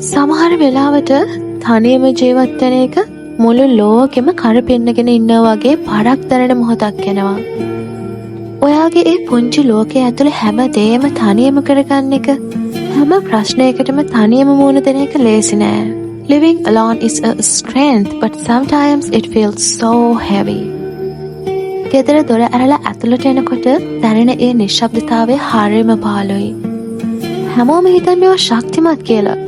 සමහර වෙලාවට තනියම ජීවත් වෙන එක මුළු ලෝකෙම කරපින්නගෙන ඉන්නා වගේ පාරක් දැනෙන මොහොතක් එනවා. ඔයාගේ ඒ පුංචි ලෝකයේ ඇතුළේ හැම දෙයක්ම තනියම කරගන්න එක, හැම ප්‍රශ්නයකටම තනියම මුහුණ දෙන එක ලේසි නෑ. Living alone is a strength, but sometimes it feels so heavy. ගෙදර දොර ඇරලා ඇතුළට එනකොට දැනෙන ඒ නිශ්ශබ්දතාවය හරිම පාළුයි. හැමෝම හිතන්නේ ඔයා ශක්තිමත් කියලා.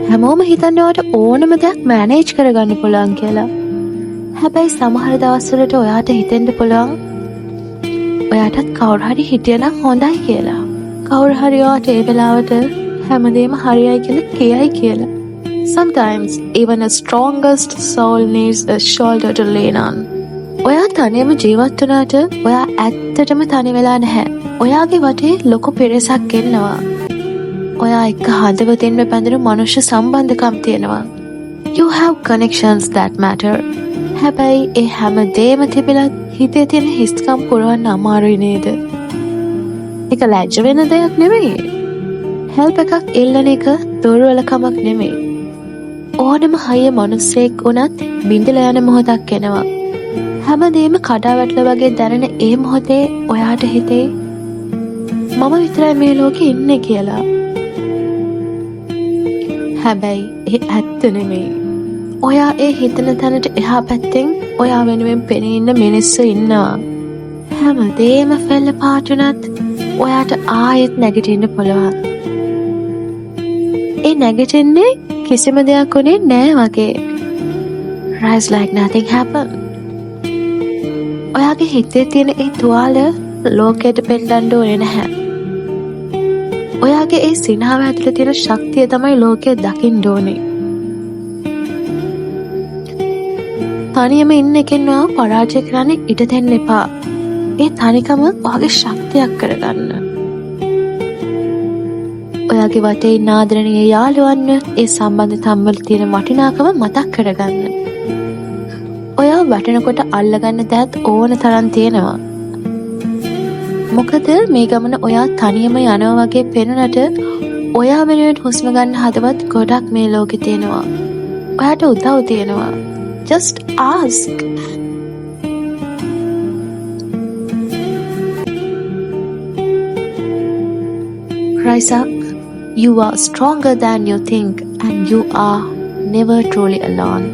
හැමෝම හිතන්නේ ඔයාට ඕනම දෙයක් මැනේජ් කරගන්න පුළුවන් කියලා. හැබැයි සමහර දවස්වලට ඔයාට හිතෙන්න පුළුවන් ඔයාටත් කවුරු හරි හිටියනම් හොඳයි කියලා. කවුරු හරි ඔයාට ඒ වෙලාවට හැමදේම හරියයි කියලා කියයි කියලා. Sometimes even the strongest soul needs a shoulder to lean on. ඔයා තනියම ජීවත් වුණාට ඔයා ඇත්තටම තනි වෙලා නැහැ. ඔයාගේ වටේ ලොකු පිරිසක් ඉන්නවා. ඔයා එක්ක හදවතින්ම බැඳෙන මනුෂ්‍ය සම්බන්ධකම් තියෙනවා. You have connections that matter. හැබැයි ඒ හැම දෙයක්ම තිබිලත් හිතේ තියෙන හිස්කම් පුරවන්න අමාරුයි නේද? ඒක ලැජ්ජ වෙන දෙයක් නෙමෙයි. help එකක් ඉල්ලන එක දුර්වලකමක් නෙමෙයි. ඕනම හයිය මනුස්සයෙක් වුණත් බින්දලා යන මොහොතක් එනවා. හැමදේම කඩා වැටලා වගේ දැනෙන ඒ මොහොතේ ඔයාට හිතේ මම විතරයි මේ ලෝකේ ඉන්නේ කියලා. හැබැයි ඒ ඇත්ත නෙමෙයි. ඔයා ඒ හිතන තැනට එහා පැත්තෙන් ඔයා වෙනුවෙන් පෙනී ඉන්න මිනිස්සු ඉන්නවා. හැමදේම ෆෙල්ල පාට වුණත් ඔයාට ආයෙත් නැගිටින්න පුළුවන්. ඒ නැගිටින්නේ කිසිම දෙයක් උනේ නෑ වගේ. Rise like nothing happened. ඔයාගේ හිතේ තියෙන ඒ තුවාල ලෝකයට පෙන්නන්න ඕනේ නැහැ. ඔයාගේ ඒ සිනහව ඇතුළේ තියෙන ශක්තිය තමයි ලෝකය දකින්න ඕනේ. තනියම ඉන්න එකෙන් ඔයා පරාජය කරන්න ඉඩ දෙන්න එපා. ඒ තනිකම ඔයාගේ ශක්තියක් කරගන්න. ඔයාගේ වටේ ඉන්න ආදරණීය යාළුවන්ව ඒ සම්බන්ධතාවම් වල තියෙන වටිනාකම මතක් කරගන්න. ඔයා වැටෙනකොට අල්ලගන්න දෑත් ඕන තරම් තියෙනවා. මොකද මේ ගමන ඔයා තනියම යනවා වගේ පෙනුනට ඔයා වෙනුවෙන් හුස්ම ගන්න හදවත් ගොඩක් මේ ලෝකේ තියෙනවා. ඔයාට උදව් තියෙනවා. Just ask. Rise up. You are stronger than you think, and you are never truly alone.